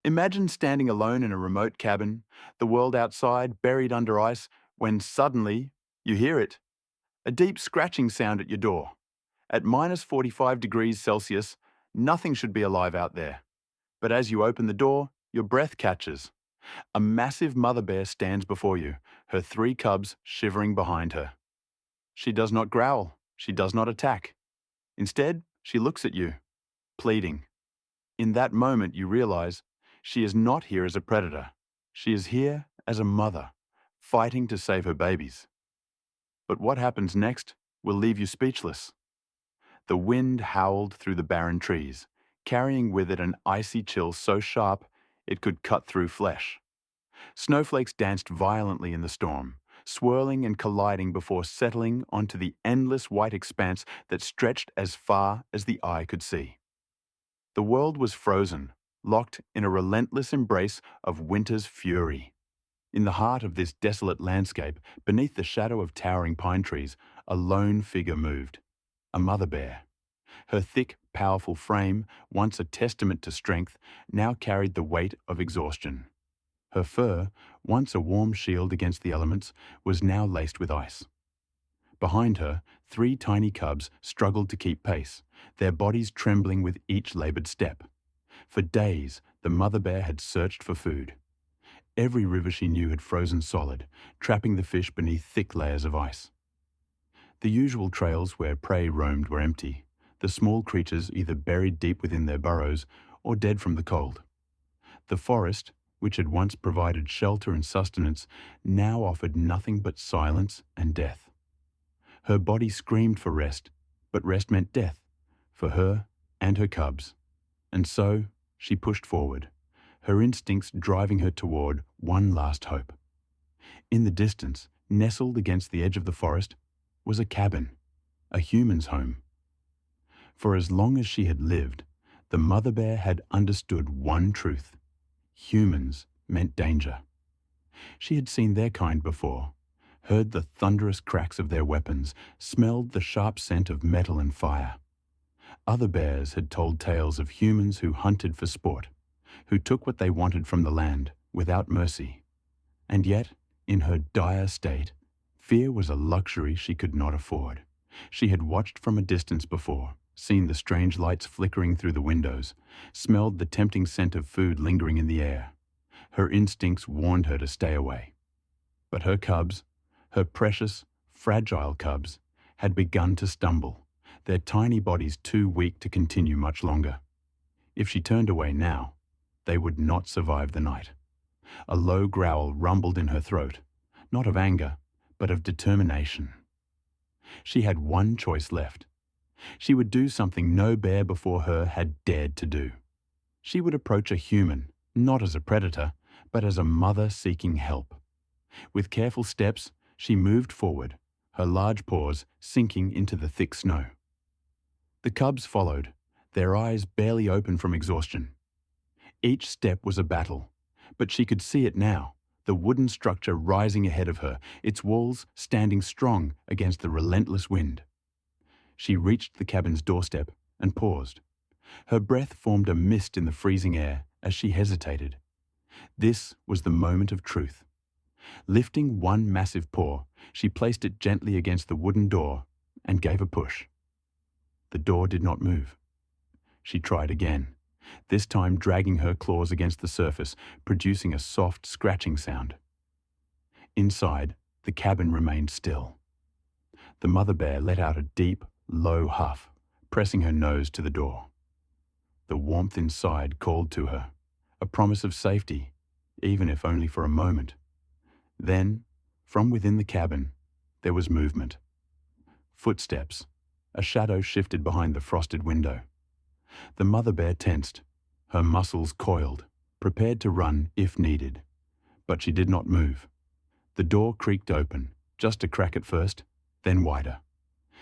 Imagine standing alone in a remote cabin, the world outside buried under ice, when suddenly you hear it, a deep scratching sound at your door. At minus 45 degrees Celsius, nothing should be alive out there. But as you open the door, your breath catches. A massive mother bear stands before you, her three cubs shivering behind her. She does not growl, she does not attack. Instead, she looks at you, pleading. In that moment, you realize she is not here as a predator. She is here as a mother, fighting to save her babies. But what happens next will leave you speechless. The wind howled through the barren trees, carrying with it an icy chill so sharp it could cut through flesh. Snowflakes danced violently in the storm, swirling and colliding before settling onto the endless white expanse that stretched as far as the eye could see. The world was frozen, locked in a relentless embrace of winter's fury. In the heart of this desolate landscape, beneath the shadow of towering pine trees, a lone figure moved. A mother bear. Her thick, powerful frame, once a testament to strength, now carried the weight of exhaustion. Her fur, once a warm shield against the elements, was now laced with ice. Behind her, three tiny cubs struggled to keep pace, their bodies trembling with each labored step. For days, the mother bear had searched for food. Every river she knew had frozen solid, trapping the fish beneath thick layers of ice. The usual trails where prey roamed were empty, the small creatures either buried deep within their burrows or dead from the cold. The forest, which had once provided shelter and sustenance, now offered nothing but silence and death. Her body screamed for rest, but rest meant death, for her and her cubs. And so she pushed forward, her instincts driving her toward one last hope. In the distance, nestled against the edge of the forest, was a cabin, a human's home. For as long as she had lived, the mother bear had understood one truth. Humans meant danger. She had seen their kind before, heard the thunderous cracks of their weapons, smelled the sharp scent of metal and fire. Other bears had told tales of humans who hunted for sport, who took what they wanted from the land without mercy. And yet, in her dire state, fear was a luxury she could not afford. She had watched from a distance before, seen the strange lights flickering through the windows, smelled the tempting scent of food lingering in the air. Her instincts warned her to stay away. But her cubs, her precious, fragile cubs, had begun to stumble, their tiny bodies too weak to continue much longer. If she turned away now, they would not survive the night. A low growl rumbled in her throat, not of anger, but of determination. She had one choice left. She would do something no bear before her had dared to do. She would approach a human, not as a predator, but as a mother seeking help. With careful steps, she moved forward, her large paws sinking into the thick snow. The cubs followed, their eyes barely open from exhaustion. Each step was a battle, but she could see it now, the wooden structure rising ahead of her, its walls standing strong against the relentless wind. She reached the cabin's doorstep and paused. Her breath formed a mist in the freezing air as she hesitated. This was the moment of truth. Lifting one massive paw, she placed it gently against the wooden door and gave a push. The door did not move. She tried again, this time dragging her claws against the surface, producing a soft scratching sound. Inside, the cabin remained still. The mother bear let out a deep, low huff, pressing her nose to the door. The warmth inside called to her, a promise of safety, even if only for a moment. Then, from within the cabin, there was movement. Footsteps. A shadow shifted behind the frosted window. The mother bear tensed, her muscles coiled, prepared to run if needed. But she did not move. The door creaked open, just a crack at first, then wider.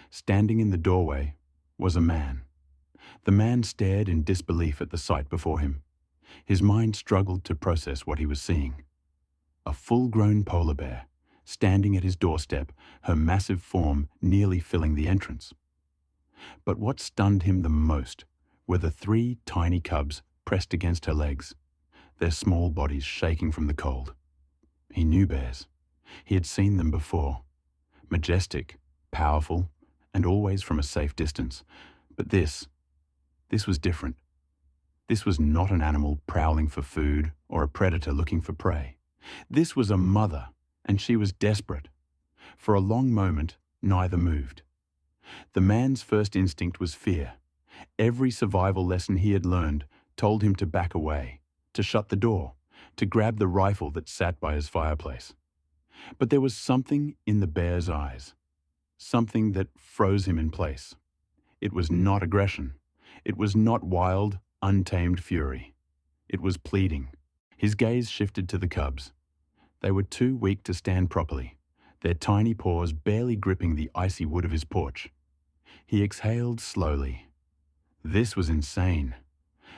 Standing in the doorway was a man. The man stared in disbelief at the sight before him. His mind struggled to process what he was seeing. A full-grown polar bear, standing at his doorstep, her massive form nearly filling the entrance. But what stunned him the most were the three tiny cubs pressed against her legs. their small bodies shaking from the cold. He knew bears. He had seen them before. Majestic, powerful, and always from a safe distance. But this was different. This was not an animal prowling for food or a predator looking for prey. This was a mother, and she was desperate. For a long moment, neither moved. The man's first instinct was fear. Every survival lesson he had learned told him to back away, to shut the door, to grab the rifle that sat by his fireplace. But there was something in the bear's eyes, something that froze him in place. It was not aggression. It was not wild, untamed fury. It was pleading. His gaze shifted to the cubs. They were too weak to stand properly, their tiny paws barely gripping the icy wood of his porch. He exhaled slowly. This was insane.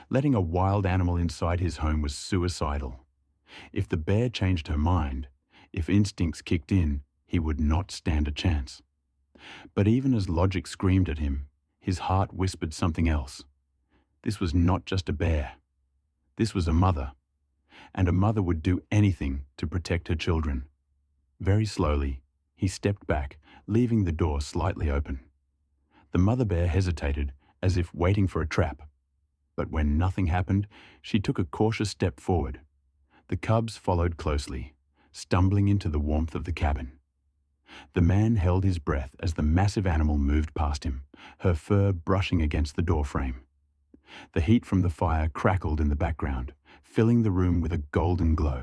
Letting a wild animal inside his home was suicidal. If the bear changed her mind, if instincts kicked in, he would not stand a chance. But even as logic screamed at him, his heart whispered something else. This was not just a bear. This was a mother. And a mother would do anything to protect her children. Very slowly, he stepped back, leaving the door slightly open. The mother bear hesitated, as if waiting for a trap. But when nothing happened, she took a cautious step forward. The cubs followed closely, stumbling into the warmth of the cabin. The man held his breath as the massive animal moved past him, her fur brushing against the doorframe. The heat from the fire crackled in the background, filling the room with a golden glow.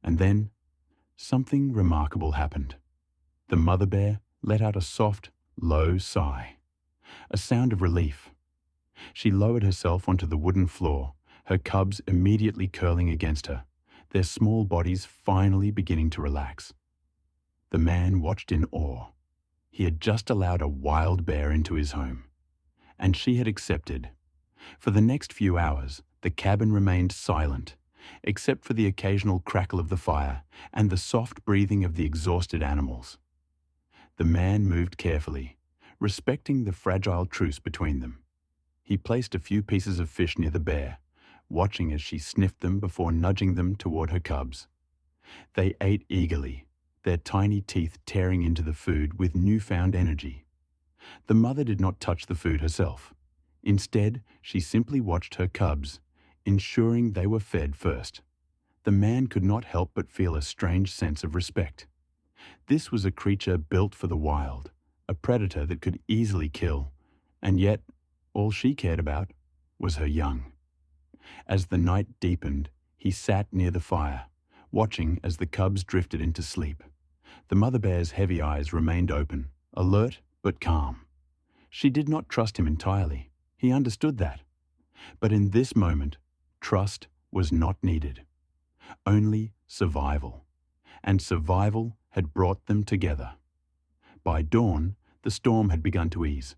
And then, something remarkable happened. The mother bear let out a soft, low sigh, a sound of relief. She lowered herself onto the wooden floor, her cubs immediately curling against her, their small bodies finally beginning to relax. The man watched in awe. He had just allowed a wild bear into his home, and she had accepted. For the next few hours, the cabin remained silent, except for the occasional crackle of the fire and the soft breathing of the exhausted animals. The man moved carefully, respecting the fragile truce between them. He placed a few pieces of fish near the bear, watching as she sniffed them before nudging them toward her cubs. They ate eagerly, their tiny teeth tearing into the food with newfound energy. The mother did not touch the food herself. Instead, she simply watched her cubs, ensuring they were fed first. The man could not help but feel a strange sense of respect. This was a creature built for the wild, a predator that could easily kill, and yet all she cared about was her young. As the night deepened, he sat near the fire, watching as the cubs drifted into sleep. The mother bear's heavy eyes remained open, alert but calm. She did not trust him entirely. He understood that. But in this moment, trust was not needed. Only survival. And survival had brought them together. By dawn, the storm had begun to ease.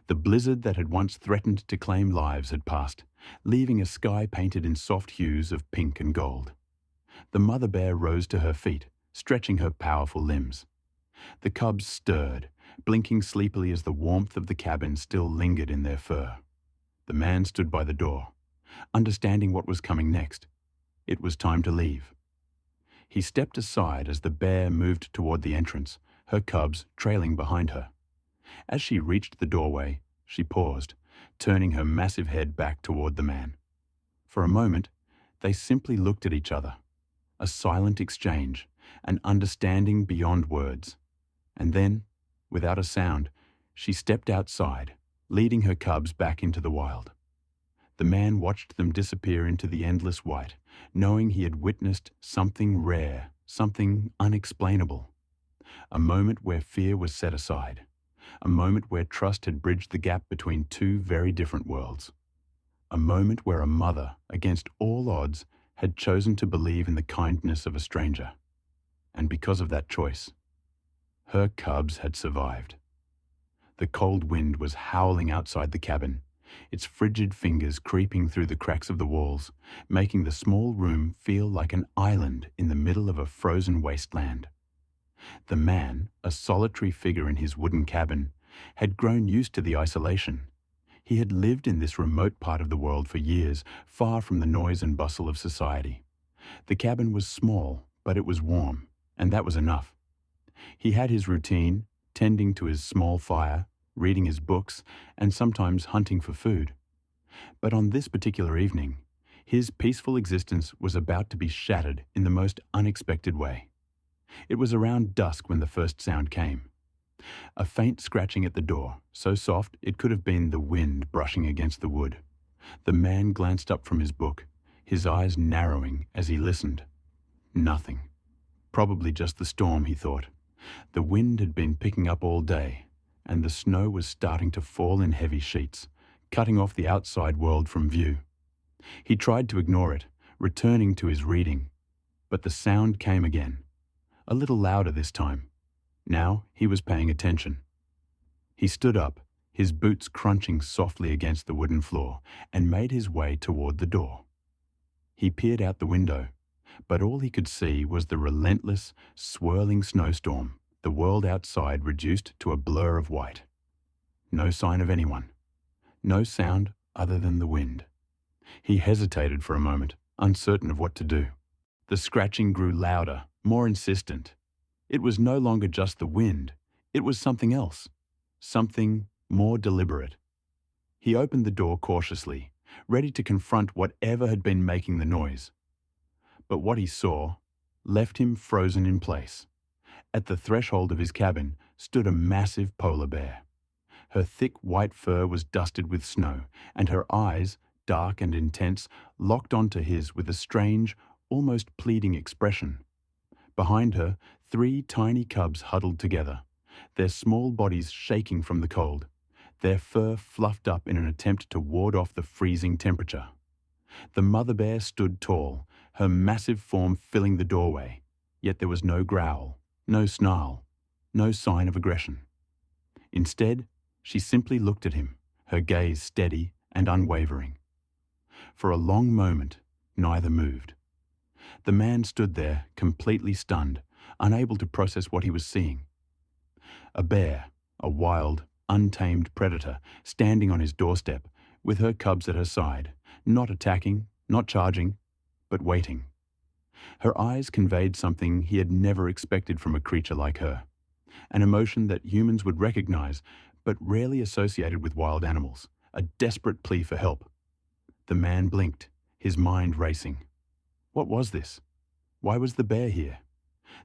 The blizzard that had once threatened to claim lives had passed, leaving a sky painted in soft hues of pink and gold. The mother bear rose to her feet, stretching her powerful limbs. The cubs stirred, blinking sleepily as the warmth of the cabin still lingered in their fur. The man stood by the door, understanding what was coming next. It was time to leave. He stepped aside as the bear moved toward the entrance, her cubs trailing behind her. As she reached the doorway, she paused, turning her massive head back toward the man. For a moment, they simply looked at each other. A silent exchange, an understanding beyond words. And then, without a sound, she stepped outside, leading her cubs back into the wild. The man watched them disappear into the endless white, knowing he had witnessed something rare, something unexplainable. A moment where fear was set aside. A moment where trust had bridged the gap between two very different worlds. A moment where a mother, against all odds, had chosen to believe in the kindness of a stranger. And because of that choice, her cubs had survived. The cold wind was howling outside the cabin, its frigid fingers creeping through the cracks of the walls, making the small room feel like an island in the middle of a frozen wasteland. The man, a solitary figure in his wooden cabin, had grown used to the isolation. He had lived in this remote part of the world for years, far from the noise and bustle of society. The cabin was small, but it was warm, and that was enough. He had his routine, tending to his small fire, reading his books, and sometimes hunting for food. But on this particular evening, his peaceful existence was about to be shattered in the most unexpected way. It was around dusk when the first sound came. A faint scratching at the door, so soft it could have been the wind brushing against the wood. The man glanced up from his book, his eyes narrowing as he listened. Nothing. Probably just the storm, he thought. The wind had been picking up all day, and the snow was starting to fall in heavy sheets, cutting off the outside world from view. He tried to ignore it, returning to his reading. But the sound came again, a little louder this time. Now he was paying attention. He stood up, his boots crunching softly against the wooden floor, and made his way toward the door. He peered out the window, but all he could see was the relentless, swirling snowstorm, the world outside reduced to a blur of white. No sign of anyone. No sound other than the wind. He hesitated for a moment, uncertain of what to do. The scratching grew louder, more insistent. It was no longer just the wind. It was something else. Something more deliberate. He opened the door cautiously, ready to confront whatever had been making the noise. But what he saw left him frozen in place. At the threshold of his cabin stood a massive polar bear. Her thick white fur was dusted with snow, and her eyes, dark and intense, locked onto his with a strange, almost pleading expression. Behind her, 3 tiny cubs huddled together, their small bodies shaking from the cold, their fur fluffed up in an attempt to ward off the freezing temperature. The mother bear stood tall, her massive form filling the doorway, yet there was no growl, no snarl, no sign of aggression. Instead, she simply looked at him, her gaze steady and unwavering. For a long moment, neither moved. The man stood there, completely stunned, unable to process what he was seeing. A bear, a wild, untamed predator, standing on his doorstep, with her cubs at her side, not attacking, not charging, but waiting. Her eyes conveyed something he had never expected from a creature like her, an emotion that humans would recognize, but rarely associated with wild animals, a desperate plea for help. The man blinked, his mind racing. What was this? Why was the bear here?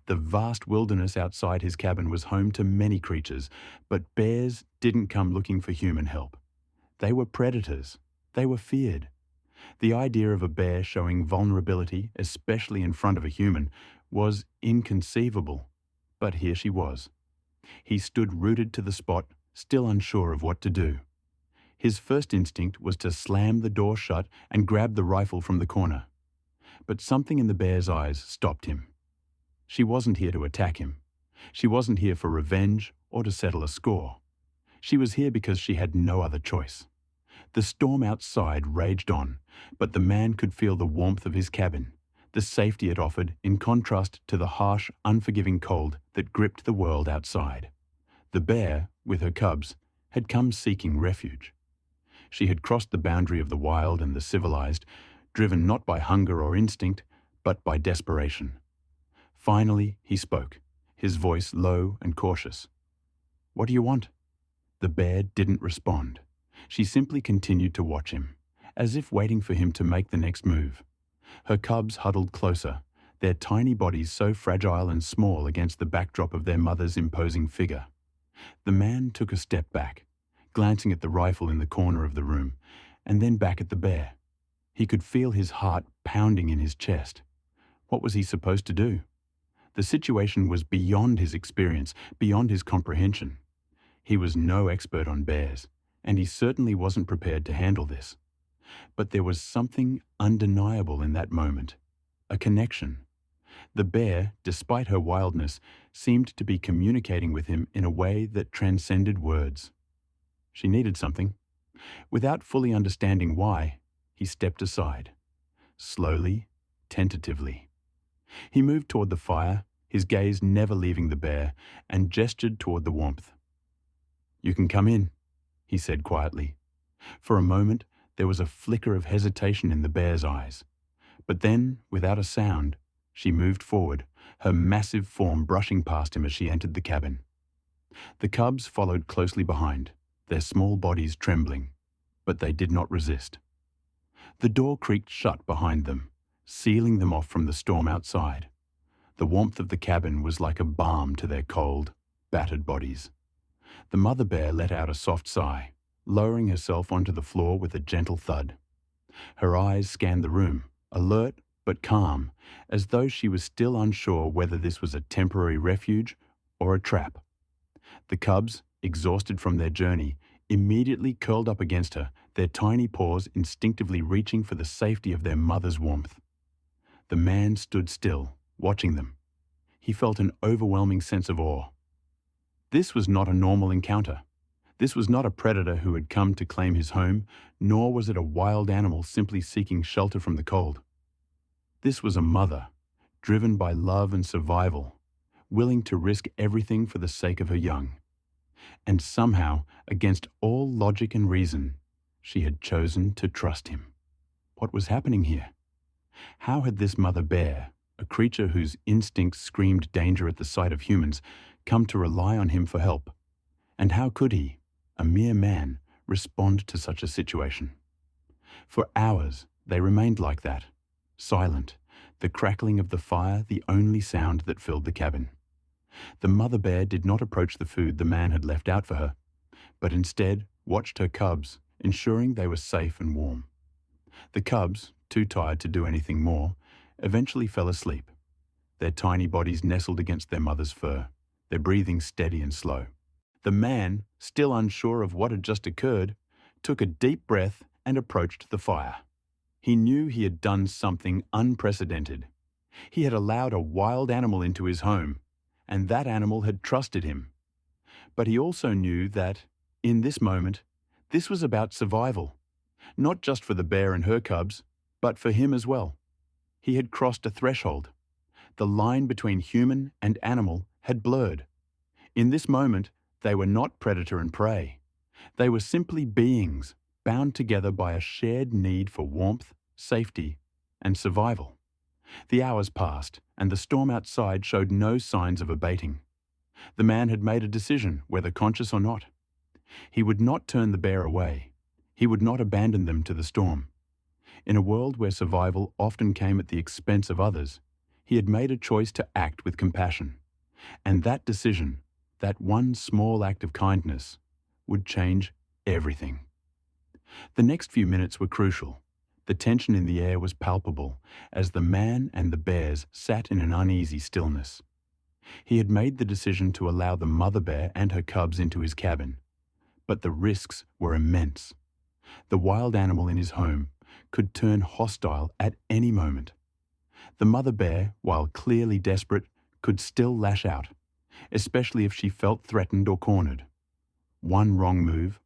The vast wilderness outside his cabin was home to many creatures, but bears didn't come looking for human help. They were predators. They were feared. The idea of a bear showing vulnerability, especially in front of a human, was inconceivable. But here she was. He stood rooted to the spot, still unsure of what to do. His first instinct was to slam the door shut and grab the rifle from the corner. But something in the bear's eyes stopped him. She wasn't here to attack him. She wasn't here for revenge or to settle a score. She was here because she had no other choice. The storm outside raged on, but the man could feel the warmth of his cabin, the safety it offered in contrast to the harsh, unforgiving cold that gripped the world outside. The bear, with her cubs, had come seeking refuge. She had crossed the boundary of the wild and the civilized, driven not by hunger or instinct, but by desperation. Finally, he spoke, his voice low and cautious. "What do you want?" The bear didn't respond. She simply continued to watch him, as if waiting for him to make the next move. Her cubs huddled closer, their tiny bodies so fragile and small against the backdrop of their mother's imposing figure. The man took a step back, glancing at the rifle in the corner of the room, and then back at the bear. He could feel his heart pounding in his chest. What was he supposed to do? The situation was beyond his experience, beyond his comprehension. He was no expert on bears, and he certainly wasn't prepared to handle this. But there was something undeniable in that moment, a connection. The bear, despite her wildness, seemed to be communicating with him in a way that transcended words. She needed something. Without fully understanding why, he stepped aside, slowly, tentatively. He moved toward the fire, his gaze never leaving the bear, and gestured toward the warmth. "You can come in," he said quietly. For a moment, there was a flicker of hesitation in the bear's eyes. But then, without a sound, she moved forward, her massive form brushing past him as she entered the cabin. The cubs followed closely behind, their small bodies trembling, but they did not resist. The door creaked shut behind them, sealing them off from the storm outside. The warmth of the cabin was like a balm to their cold, battered bodies. The mother bear let out a soft sigh, lowering herself onto the floor with a gentle thud. Her eyes scanned the room, alert but calm, as though she was still unsure whether this was a temporary refuge or a trap. The cubs, exhausted from their journey, immediately curled up against her, their tiny paws instinctively reaching for the safety of their mother's warmth. The man stood still, watching them. He felt an overwhelming sense of awe. This was not a normal encounter. This was not a predator who had come to claim his home, nor was it a wild animal simply seeking shelter from the cold. This was a mother, driven by love and survival, willing to risk everything for the sake of her young. And somehow, against all logic and reason, she had chosen to trust him. What was happening here? How had this mother bear, a creature whose instincts screamed danger at the sight of humans, come to rely on him for help? And how could he, a mere man, respond to such a situation? For hours, they remained like that, silent, the crackling of the fire the only sound that filled the cabin. The mother bear did not approach the food the man had left out for her, but instead watched her cubs, ensuring they were safe and warm. The cubs, too tired to do anything more, eventually fell asleep. Their tiny bodies nestled against their mother's fur, their breathing steady and slow. The man, still unsure of what had just occurred, took a deep breath and approached the fire. He knew he had done something unprecedented. He had allowed a wild animal into his home, and that animal had trusted him. But he also knew that, in this moment, this was about survival, not just for the bear and her cubs, but for him as well. He had crossed a threshold. The line between human and animal had blurred. In this moment, they were not predator and prey. They were simply beings, bound together by a shared need for warmth, safety, and survival. The hours passed, and the storm outside showed no signs of abating. The man had made a decision, whether conscious or not. He would not turn the bear away. He would not abandon them to the storm. In a world where survival often came at the expense of others, he had made a choice to act with compassion. And that decision, that one small act of kindness, would change everything. The next few minutes were crucial. The tension in the air was palpable as the man and the bears sat in an uneasy stillness. He had made the decision to allow the mother bear and her cubs into his cabin, but the risks were immense. The wild animal in his home could turn hostile at any moment. The mother bear, while clearly desperate, could still lash out, especially if she felt threatened or cornered. One wrong move,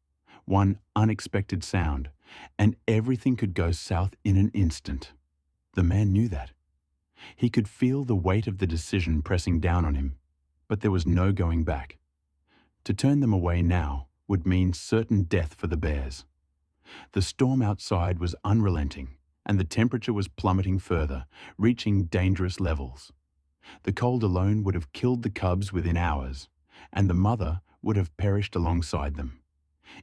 one unexpected sound, and everything could go south in an instant. The man knew that. He could feel the weight of the decision pressing down on him, but there was no going back. To turn them away now would mean certain death for the bears. The storm outside was unrelenting, and the temperature was plummeting further, reaching dangerous levels. The cold alone would have killed the cubs within hours, and the mother would have perished alongside them.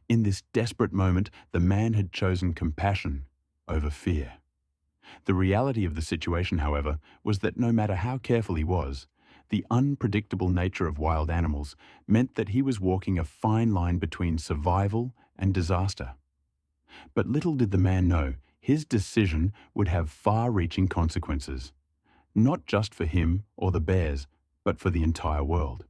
In this desperate moment, the man had chosen compassion over fear. The reality of the situation, however, was that no matter how careful he was, the unpredictable nature of wild animals meant that he was walking a fine line between survival and disaster. But little did the man know, his decision would have far-reaching consequences, not just for him or the bears, but for the entire world.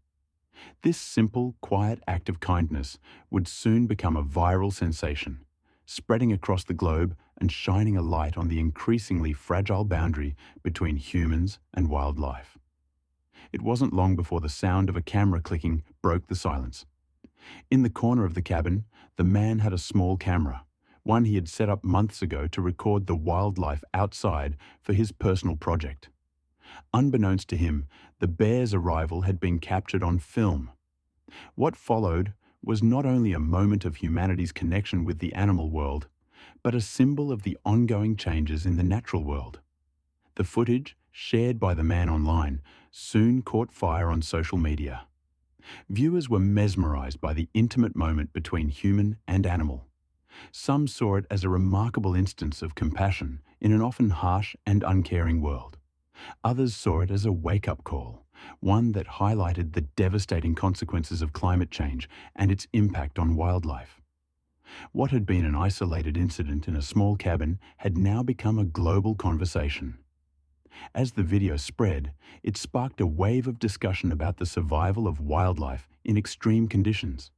This simple, quiet act of kindness would soon become a viral sensation, spreading across the globe and shining a light on the increasingly fragile boundary between humans and wildlife. It wasn't long before the sound of a camera clicking broke the silence. In the corner of the cabin, the man had a small camera, one he had set up months ago to record the wildlife outside for his personal project. Unbeknownst to him, the bear's arrival had been captured on film. What followed was not only a moment of humanity's connection with the animal world, but a symbol of the ongoing changes in the natural world. The footage, shared by the man online, soon caught fire on social media. Viewers were mesmerized by the intimate moment between human and animal. Some saw it as a remarkable instance of compassion in an often harsh and uncaring world. Others saw it as a wake-up call, one that highlighted the devastating consequences of climate change and its impact on wildlife. What had been an isolated incident in a small cabin had now become a global conversation. As the video spread, it sparked a wave of discussion about the survival of wildlife in extreme conditions.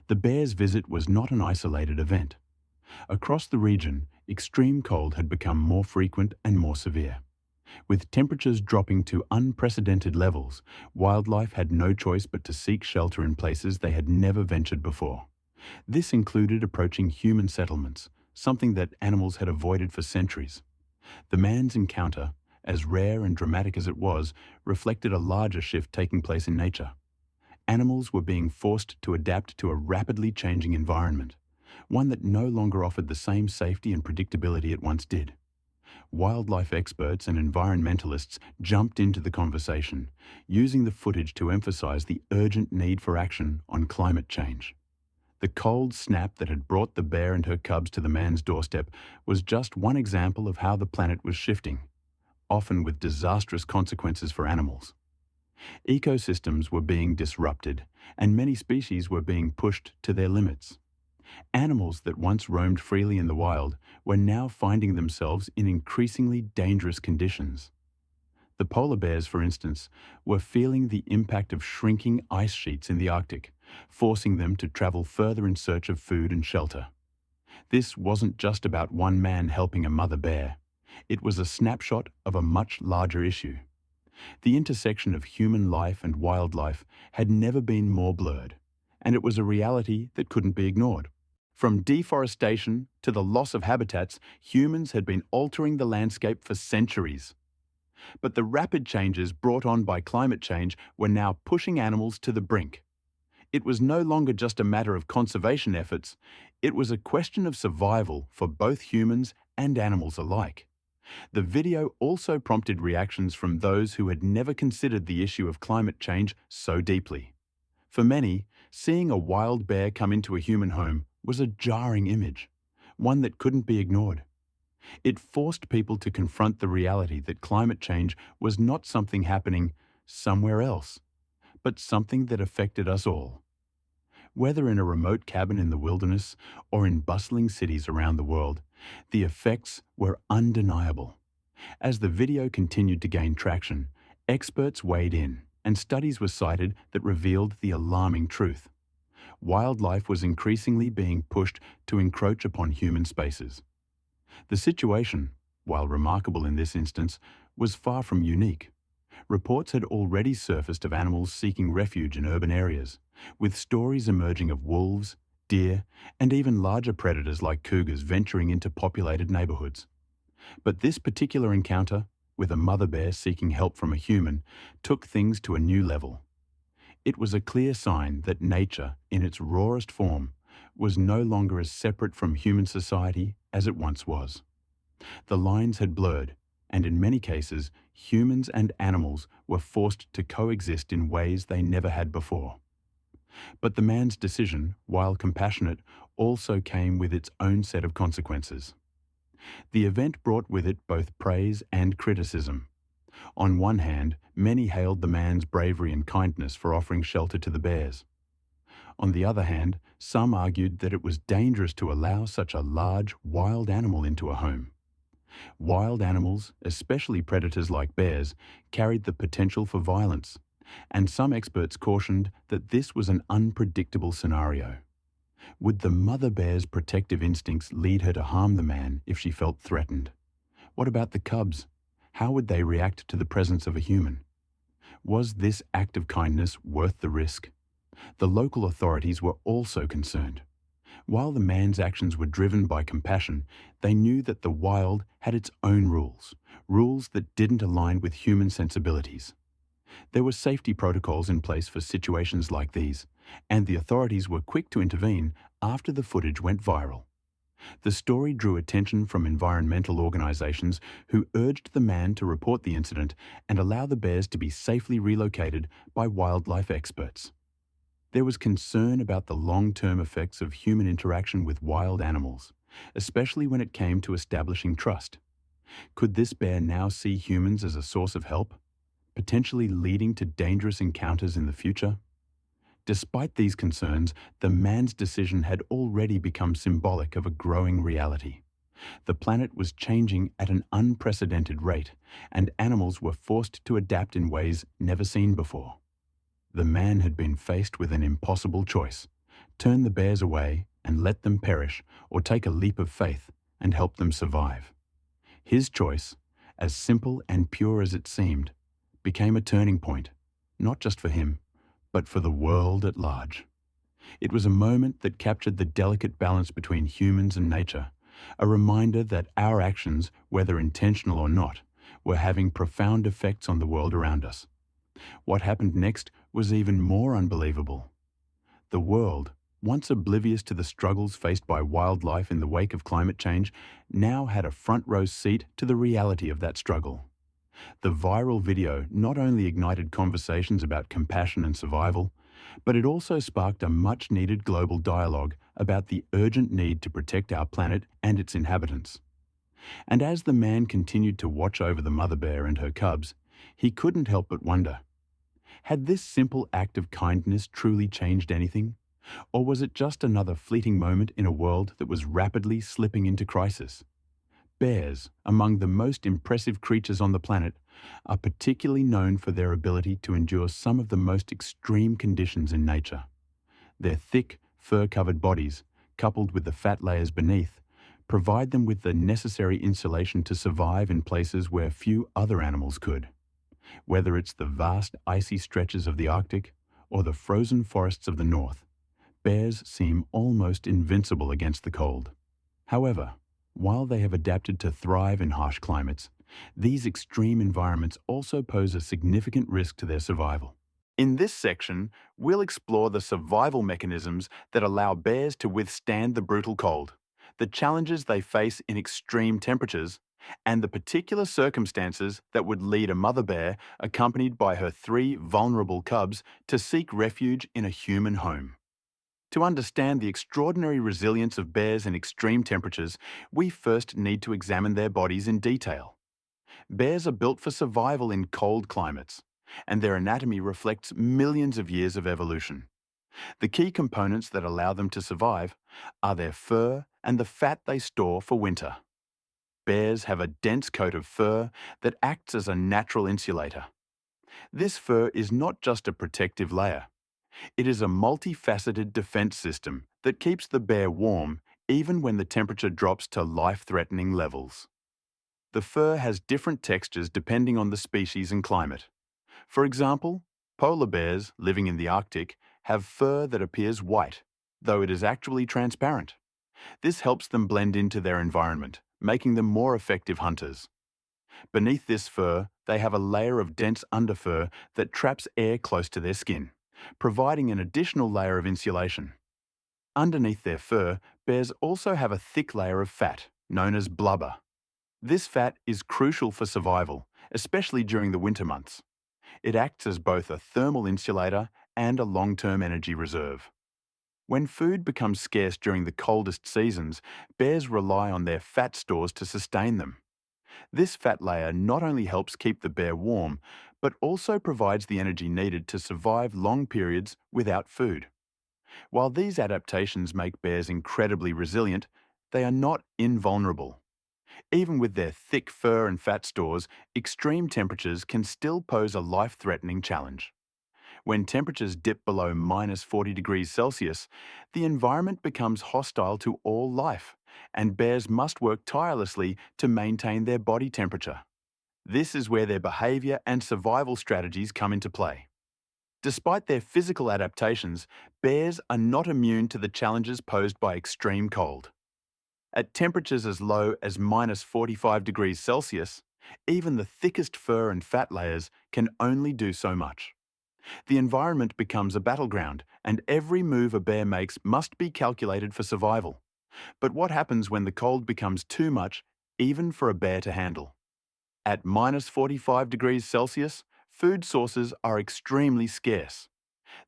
The bear's visit was not an isolated event. Across the region, extreme cold had become more frequent and more severe. With temperatures dropping to unprecedented levels, wildlife had no choice but to seek shelter in places they had never ventured before. This included approaching human settlements, something that animals had avoided for centuries. The man's encounter, as rare and dramatic as it was, reflected a larger shift taking place in nature. Animals were being forced to adapt to a rapidly changing environment, one that no longer offered the same safety and predictability it once did. Wildlife experts and environmentalists jumped into the conversation, using the footage to emphasize the urgent need for action on climate change. The cold snap that had brought the bear and her cubs to the man's doorstep was just one example of how the planet was shifting, often with disastrous consequences for animals. Ecosystems were being disrupted, and many species were being pushed to their limits. Animals that once roamed freely in the wild were now finding themselves in increasingly dangerous conditions. The polar bears, for instance, were feeling the impact of shrinking ice sheets in the Arctic, forcing them to travel further in search of food and shelter. This wasn't just about one man helping a mother bear. It was a snapshot of a much larger issue. The intersection of human life and wildlife had never been more blurred, and it was a reality that couldn't be ignored. From deforestation to the loss of habitats, humans had been altering the landscape for centuries. But the rapid changes brought on by climate change were now pushing animals to the brink. It was no longer just a matter of conservation efforts, it was a question of survival for both humans and animals alike. The video also prompted reactions from those who had never considered the issue of climate change so deeply. For many, seeing a wild bear come into a human home was a jarring image, one that couldn't be ignored. It forced people to confront the reality that climate change was not something happening somewhere else, but something that affected us all. Whether in a remote cabin in the wilderness or in bustling cities around the world, the effects were undeniable. As the video continued to gain traction, experts weighed in, and studies were cited that revealed the alarming truth. Wildlife was increasingly being pushed to encroach upon human spaces. The situation, while remarkable in this instance, was far from unique. Reports had already surfaced of animals seeking refuge in urban areas, with stories emerging of wolves, deer, and even larger predators like cougars venturing into populated neighborhoods. But this particular encounter, with a mother bear seeking help from a human, took things to a new level. It was a clear sign that nature, in its rawest form, was no longer as separate from human society as it once was. The lines had blurred, and in many cases, humans and animals were forced to coexist in ways they never had before. But the man's decision, while compassionate, also came with its own set of consequences. The event brought with it both praise and criticism. On one hand, many hailed the man's bravery and kindness for offering shelter to the bears. On the other hand, some argued that it was dangerous to allow such a large, wild animal into a home. Wild animals, especially predators like bears, carried the potential for violence, and some experts cautioned that this was an unpredictable scenario. Would the mother bear's protective instincts lead her to harm the man if she felt threatened? What about the cubs? How would they react to the presence of a human? Was this act of kindness worth the risk? The local authorities were also concerned. While the man's actions were driven by compassion, they knew that the wild had its own rules, rules that didn't align with human sensibilities. There were safety protocols in place for situations like these, and the authorities were quick to intervene after the footage went viral. The story drew attention from environmental organisations who urged the man to report the incident and allow the bears to be safely relocated by wildlife experts. There was concern about the long-term effects of human interaction with wild animals, especially when it came to establishing trust. Could this bear now see humans as a source of help, potentially leading to dangerous encounters in the future? Despite these concerns, the man's decision had already become symbolic of a growing reality. The planet was changing at an unprecedented rate, and animals were forced to adapt in ways never seen before. The man had been faced with an impossible choice: turn the bears away and let them perish, or take a leap of faith and help them survive. His choice, as simple and pure as it seemed, became a turning point, not just for him, but for the world at large. It was a moment that captured the delicate balance between humans and nature, a reminder that our actions, whether intentional or not, were having profound effects on the world around us. What happened next was even more unbelievable. The world, once oblivious to the struggles faced by wildlife in the wake of climate change, now had a front-row seat to the reality of that struggle. The viral video not only ignited conversations about compassion and survival, but it also sparked a much-needed global dialogue about the urgent need to protect our planet and its inhabitants. And as the man continued to watch over the mother bear and her cubs, he couldn't help but wonder, had this simple act of kindness truly changed anything? Or was it just another fleeting moment in a world that was rapidly slipping into crisis? Bears, among the most impressive creatures on the planet, are particularly known for their ability to endure some of the most extreme conditions in nature. Their thick, fur-covered bodies, coupled with the fat layers beneath, provide them with the necessary insulation to survive in places where few other animals could. Whether it's the vast icy stretches of the Arctic or the frozen forests of the north, bears seem almost invincible against the cold. However, while they have adapted to thrive in harsh climates, these extreme environments also pose a significant risk to their survival. In this section, we'll explore the survival mechanisms that allow bears to withstand the brutal cold, the challenges they face in extreme temperatures, and the particular circumstances that would lead a mother bear, accompanied by her 3 vulnerable cubs, to seek refuge in a human home. To understand the extraordinary resilience of bears in extreme temperatures, we first need to examine their bodies in detail. Bears are built for survival in cold climates, and their anatomy reflects millions of years of evolution. The key components that allow them to survive are their fur and the fat they store for winter. Bears have a dense coat of fur that acts as a natural insulator. This fur is not just a protective layer. It is a multifaceted defense system that keeps the bear warm even when the temperature drops to life-threatening levels. The fur has different textures depending on the species and climate. For example, polar bears living in the Arctic have fur that appears white, though it is actually transparent. This helps them blend into their environment, making them more effective hunters. Beneath this fur, they have a layer of dense underfur that traps air close to their skin, providing an additional layer of insulation. Underneath their fur, bears also have a thick layer of fat, known as blubber. This fat is crucial for survival, especially during the winter months. It acts as both a thermal insulator and a long-term energy reserve. When food becomes scarce during the coldest seasons, bears rely on their fat stores to sustain them. This fat layer not only helps keep the bear warm, but also provides the energy needed to survive long periods without food. While these adaptations make bears incredibly resilient, they are not invulnerable. Even with their thick fur and fat stores, extreme temperatures can still pose a life-threatening challenge. When temperatures dip below -40 degrees Celsius, the environment becomes hostile to all life, and bears must work tirelessly to maintain their body temperature. This is where their behavior and survival strategies come into play. Despite their physical adaptations, bears are not immune to the challenges posed by extreme cold. At temperatures as low as -45 degrees Celsius, even the thickest fur and fat layers can only do so much. The environment becomes a battleground, and every move a bear makes must be calculated for survival. But what happens when the cold becomes too much, even for a bear to handle? At minus 45 degrees Celsius, food sources are extremely scarce.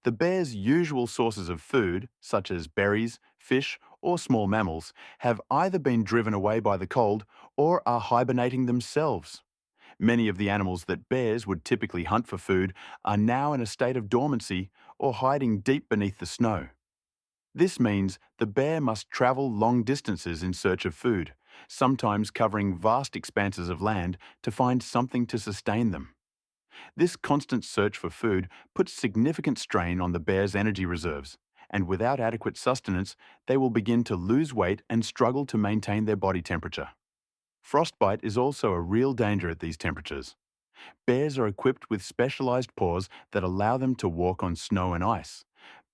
The bear's usual sources of food, such as berries, fish, or small mammals, have either been driven away by the cold or are hibernating themselves. Many of the animals that bears would typically hunt for food are now in a state of dormancy or hiding deep beneath the snow. This means the bear must travel long distances in search of food, sometimes covering vast expanses of land to find something to sustain them. This constant search for food puts significant strain on the bear's energy reserves, and without adequate sustenance, they will begin to lose weight and struggle to maintain their body temperature. Frostbite is also a real danger at these temperatures. Bears are equipped with specialized paws that allow them to walk on snow and ice,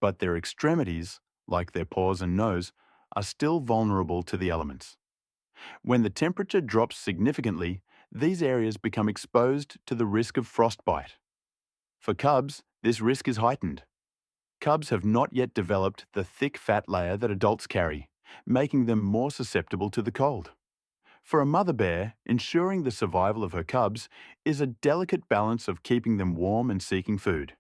but their extremities, like their paws and nose, are still vulnerable to the elements. When the temperature drops significantly, these areas become exposed to the risk of frostbite. For cubs, this risk is heightened. Cubs have not yet developed the thick fat layer that adults carry, making them more susceptible to the cold. For a mother bear, ensuring the survival of her cubs is a delicate balance of keeping them warm and seeking food.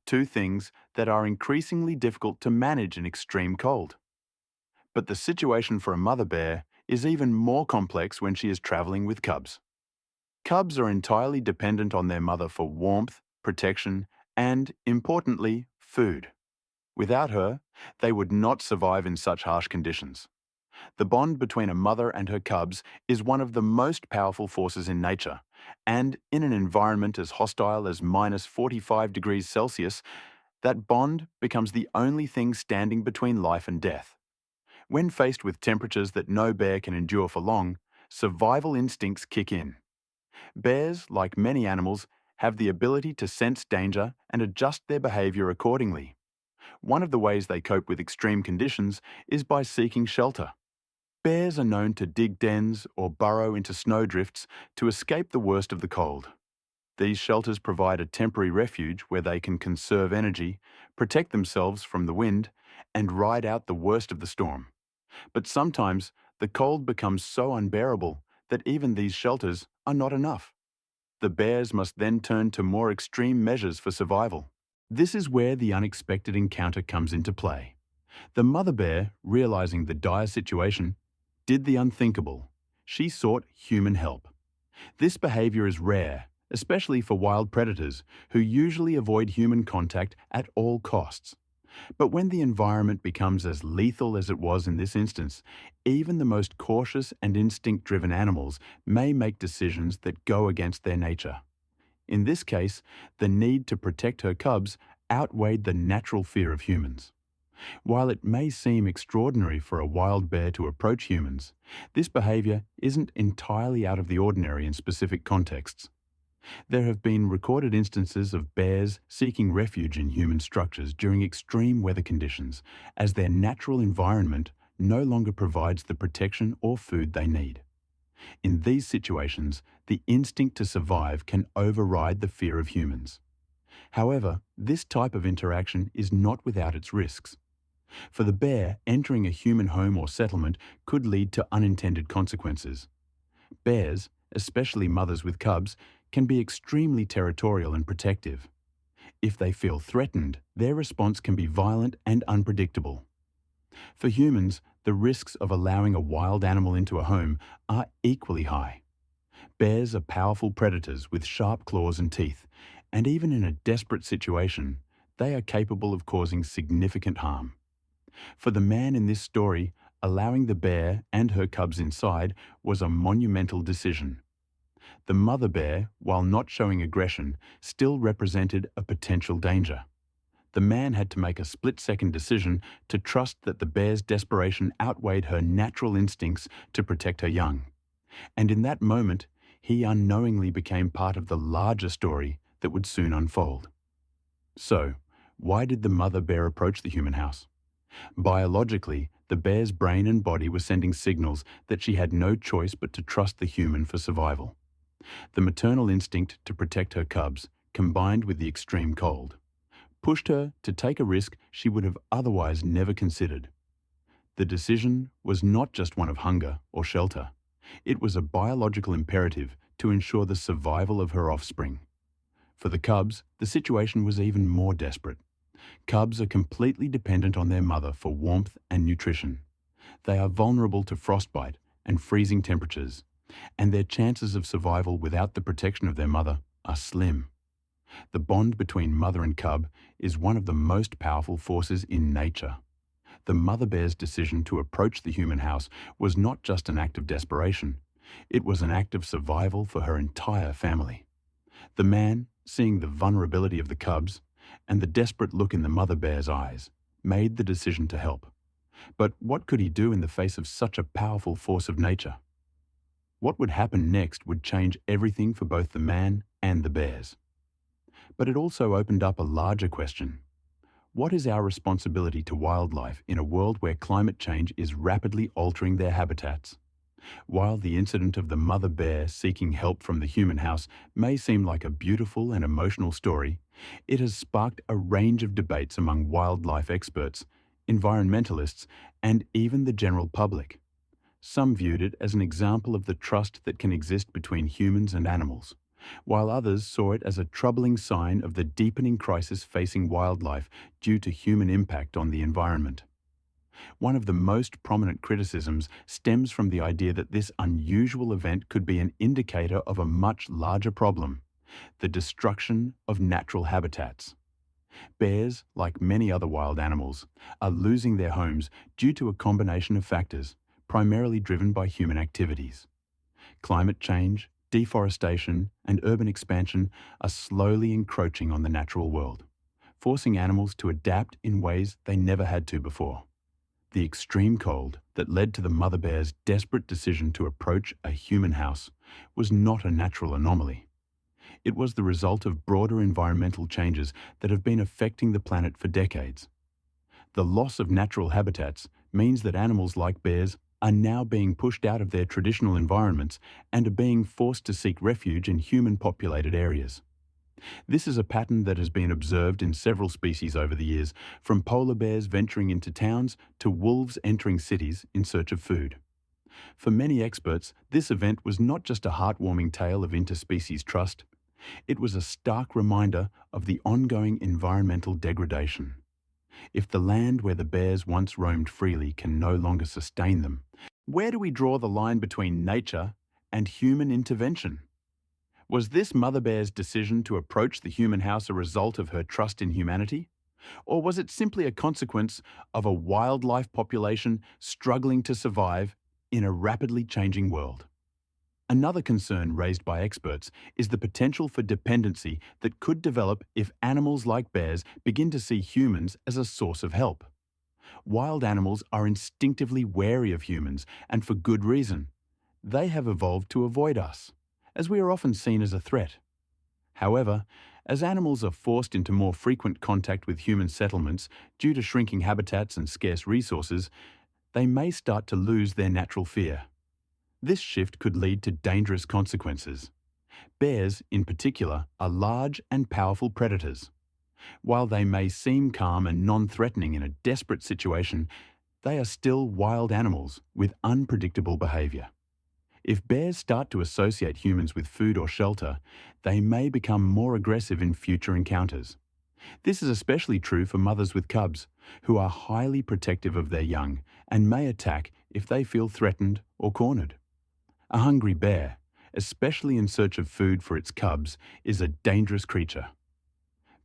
Two things that are increasingly difficult to manage in extreme cold. But the situation for a mother bear is even more complex when she is traveling with cubs. Cubs are entirely dependent on their mother for warmth, protection, and, importantly, food. Without her, they would not survive in such harsh conditions. The bond between a mother and her cubs is one of the most powerful forces in nature, and in an environment as hostile as minus 45 degrees Celsius, that bond becomes the only thing standing between life and death. When faced with temperatures that no bear can endure for long, survival instincts kick in. Bears, like many animals, have the ability to sense danger and adjust their behavior accordingly. One of the ways they cope with extreme conditions is by seeking shelter. Bears are known to dig dens or burrow into snowdrifts to escape the worst of the cold. These shelters provide a temporary refuge where they can conserve energy, protect themselves from the wind, and ride out the worst of the storm. But sometimes, the cold becomes so unbearable that even these shelters are not enough. The bears must then turn to more extreme measures for survival. This is where the unexpected encounter comes into play. The mother bear, realizing the dire situation, did the unthinkable. She sought human help. This behavior is rare, especially for wild predators who usually avoid human contact at all costs. But when the environment becomes as lethal as it was in this instance, even the most cautious and instinct-driven animals may make decisions that go against their nature. In this case, the need to protect her cubs outweighed the natural fear of humans. While it may seem extraordinary for a wild bear to approach humans, this behavior isn't entirely out of the ordinary in specific contexts. There have been recorded instances of bears seeking refuge in human structures during extreme weather conditions, as their natural environment no longer provides the protection or food they need. In these situations, the instinct to survive can override the fear of humans. However, this type of interaction is not without its risks. For the bear, entering a human home or settlement could lead to unintended consequences. Bears, especially mothers with cubs, can be extremely territorial and protective. If they feel threatened, their response can be violent and unpredictable. For humans, the risks of allowing a wild animal into a home are equally high. Bears are powerful predators with sharp claws and teeth, and even in a desperate situation, they are capable of causing significant harm. For the man in this story, allowing the bear and her cubs inside was a monumental decision. The mother bear, while not showing aggression, still represented a potential danger. The man had to make a split-second decision to trust that the bear's desperation outweighed her natural instincts to protect her young. And in that moment, he unknowingly became part of the larger story that would soon unfold. So, why did the mother bear approach the human house? Biologically, the bear's brain and body were sending signals that she had no choice but to trust the human for survival. The maternal instinct to protect her cubs, combined with the extreme cold, pushed her to take a risk she would have otherwise never considered. The decision was not just one of hunger or shelter. It was a biological imperative to ensure the survival of her offspring. For the cubs, the situation was even more desperate. Cubs are completely dependent on their mother for warmth and nutrition. They are vulnerable to frostbite and freezing temperatures, and their chances of survival without the protection of their mother are slim. The bond between mother and cub is one of the most powerful forces in nature. The mother bear's decision to approach the human house was not just an act of desperation. It was an act of survival for her entire family. The man, seeing the vulnerability of the cubs and the desperate look in the mother bear's eyes, made the decision to help. But what could he do in the face of such a powerful force of nature? What would happen next would change everything for both the man and the bears. But it also opened up a larger question. What is our responsibility to wildlife in a world where climate change is rapidly altering their habitats? While the incident of the mother bear seeking help from the human house may seem like a beautiful and emotional story, it has sparked a range of debates among wildlife experts, environmentalists, and even the general public. Some viewed it as an example of the trust that can exist between humans and animals, while others saw it as a troubling sign of the deepening crisis facing wildlife due to human impact on the environment. One of the most prominent criticisms stems from the idea that this unusual event could be an indicator of a much larger problem: the destruction of natural habitats. Bears, like many other wild animals, are losing their homes due to a combination of factors, primarily driven by human activities. Climate change, deforestation, and urban expansion are slowly encroaching on the natural world, forcing animals to adapt in ways they never had to before. The extreme cold that led to the mother bear's desperate decision to approach a human house was not a natural anomaly. It was the result of broader environmental changes that have been affecting the planet for decades. The loss of natural habitats means that animals like bears are now being pushed out of their traditional environments and are being forced to seek refuge in human-populated areas. This is a pattern that has been observed in several species over the years, from polar bears venturing into towns to wolves entering cities in search of food. For many experts, this event was not just a heartwarming tale of interspecies trust. It was a stark reminder of the ongoing environmental degradation. If the land where the bears once roamed freely can no longer sustain them, where do we draw the line between nature and human intervention? Was this mother bear's decision to approach the human house a result of her trust in humanity? Or was it simply a consequence of a wildlife population struggling to survive in a rapidly changing world? Another concern raised by experts is the potential for dependency that could develop if animals like bears begin to see humans as a source of help. Wild animals are instinctively wary of humans, and for good reason. They have evolved to avoid us, as we are often seen as a threat. However, as animals are forced into more frequent contact with human settlements due to shrinking habitats and scarce resources, they may start to lose their natural fear. This shift could lead to dangerous consequences. Bears, in particular, are large and powerful predators. While they may seem calm and non-threatening in a desperate situation, they are still wild animals with unpredictable behavior. If bears start to associate humans with food or shelter, they may become more aggressive in future encounters. This is especially true for mothers with cubs, who are highly protective of their young and may attack if they feel threatened or cornered. A hungry bear, especially in search of food for its cubs, is a dangerous creature.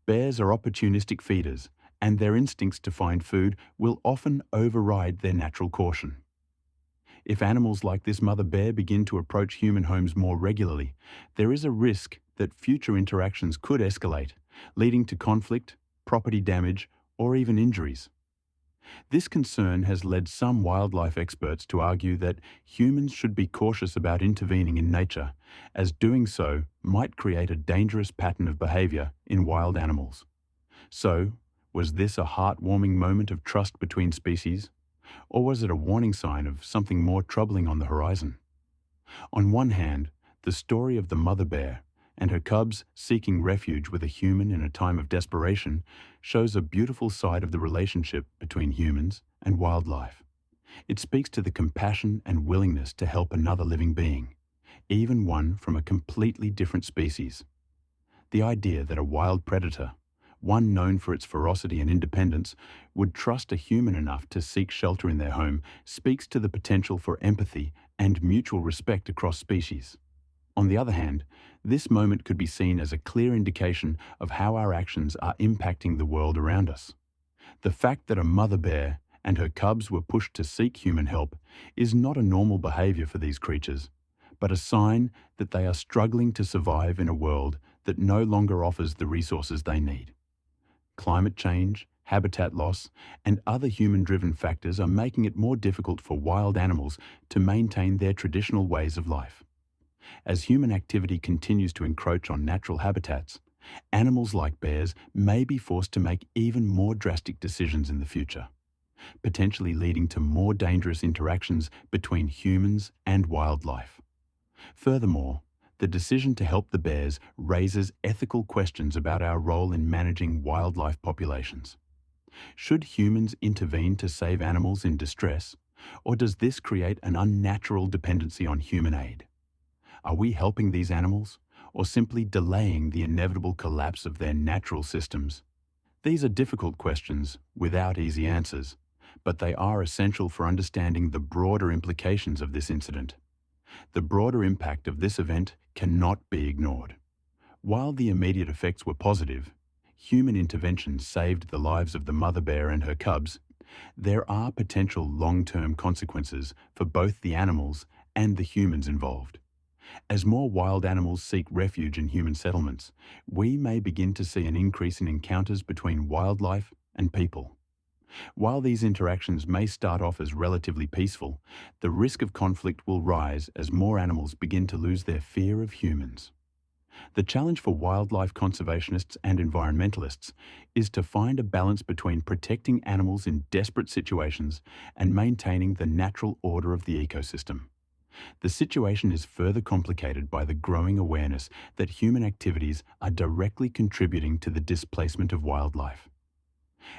Bears are opportunistic feeders, and their instincts to find food will often override their natural caution. If animals like this mother bear begin to approach human homes more regularly, there is a risk that future interactions could escalate, leading to conflict, property damage, or even injuries. This concern has led some wildlife experts to argue that humans should be cautious about intervening in nature, as doing so might create a dangerous pattern of behavior in wild animals. So, was this a heartwarming moment of trust between species? Or was it a warning sign of something more troubling on the horizon? On one hand, the story of the mother bear and her cubs seeking refuge with a human in a time of desperation shows a beautiful side of the relationship between humans and wildlife. It speaks to the compassion and willingness to help another living being, even one from a completely different species. The idea that a wild predator, one known for its ferocity and independence, would trust a human enough to seek shelter in their home speaks to the potential for empathy and mutual respect across species. On the other hand, this moment could be seen as a clear indication of how our actions are impacting the world around us. The fact that a mother bear and her cubs were pushed to seek human help is not a normal behavior for these creatures, but a sign that they are struggling to survive in a world that no longer offers the resources they need. Climate change, habitat loss, and other human-driven factors are making it more difficult for wild animals to maintain their traditional ways of life. As human activity continues to encroach on natural habitats, animals like bears may be forced to make even more drastic decisions in the future, potentially leading to more dangerous interactions between humans and wildlife. Furthermore, the decision to help the bears raises ethical questions about our role in managing wildlife populations. Should humans intervene to save animals in distress, or does this create an unnatural dependency on human aid? Are we helping these animals, or simply delaying the inevitable collapse of their natural systems? These are difficult questions without easy answers, but they are essential for understanding the broader implications of this incident. The broader impact of this event cannot be ignored. While the immediate effects were positive, human intervention saved the lives of the mother bear and her cubs, there are potential long-term consequences for both the animals and the humans involved. As more wild animals seek refuge in human settlements, we may begin to see an increase in encounters between wildlife and people. While these interactions may start off as relatively peaceful, the risk of conflict will rise as more animals begin to lose their fear of humans. The challenge for wildlife conservationists and environmentalists is to find a balance between protecting animals in desperate situations and maintaining the natural order of the ecosystem. The situation is further complicated by the growing awareness that human activities are directly contributing to the displacement of wildlife.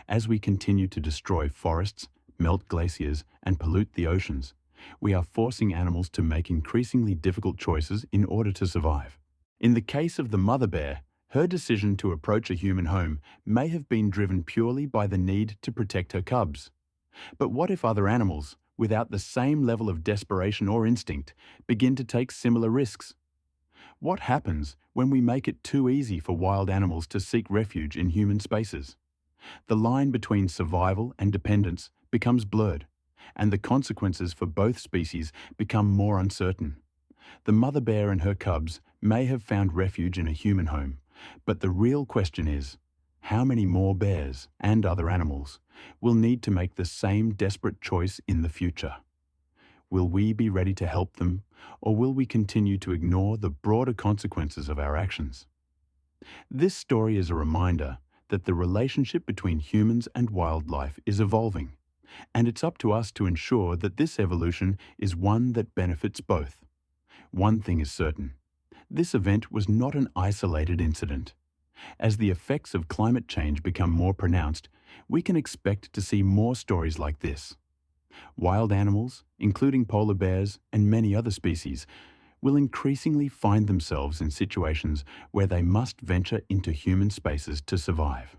As we continue to destroy forests, melt glaciers, and pollute the oceans, we are forcing animals to make increasingly difficult choices in order to survive. In the case of the mother bear, her decision to approach a human home may have been driven purely by the need to protect her cubs. But what if other animals, without the same level of desperation or instinct, begin to take similar risks? What happens when we make it too easy for wild animals to seek refuge in human spaces? The line between survival and dependence becomes blurred, and the consequences for both species become more uncertain. The mother bear and her cubs may have found refuge in a human home, but the real question is, how many more bears and other animals will need to make the same desperate choice in the future? Will we be ready to help them, or will we continue to ignore the broader consequences of our actions? This story is a reminder that the relationship between humans and wildlife is evolving, and it's up to us to ensure that this evolution is one that benefits both. One thing is certain: this event was not an isolated incident. As the effects of climate change become more pronounced, we can expect to see more stories like this. Wild animals, including polar bears and many other species, will increasingly find themselves in situations where they must venture into human spaces to survive.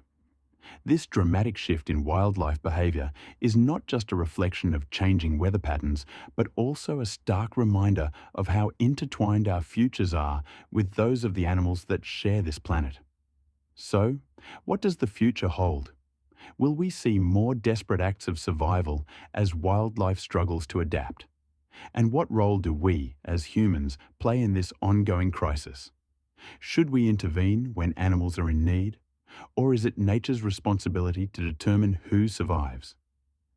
This dramatic shift in wildlife behavior is not just a reflection of changing weather patterns, but also a stark reminder of how intertwined our futures are with those of the animals that share this planet. So, what does the future hold? Will we see more desperate acts of survival as wildlife struggles to adapt? And what role do we, as humans, play in this ongoing crisis? Should we intervene when animals are in need? Or is it nature's responsibility to determine who survives?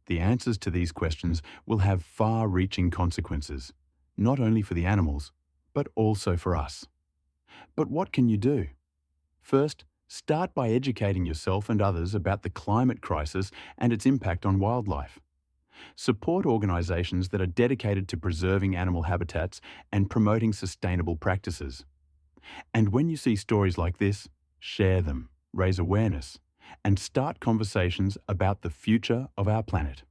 The answers to these questions will have far-reaching consequences, not only for the animals, but also for us. But what can you do? First, start by educating yourself and others about the climate crisis and its impact on wildlife. Support organisations that are dedicated to preserving animal habitats and promoting sustainable practices. And when you see stories like this, share them, raise awareness, and start conversations about the future of our planet.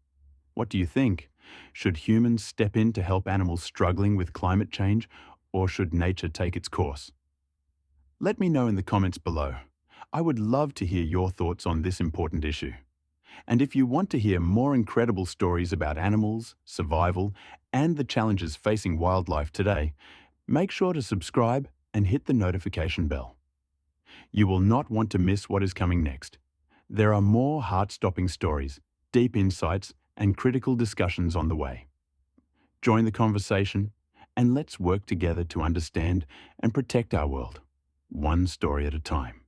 What do you think? Should humans step in to help animals struggling with climate change, or should nature take its course? Let me know in the comments below. I would love to hear your thoughts on this important issue. And if you want to hear more incredible stories about animals, survival, and the challenges facing wildlife today, make sure to subscribe and hit the notification bell. You will not want to miss what is coming next. There are more heart-stopping stories, deep insights, and critical discussions on the way. Join the conversation, and let's work together to understand and protect our world, one story at a time.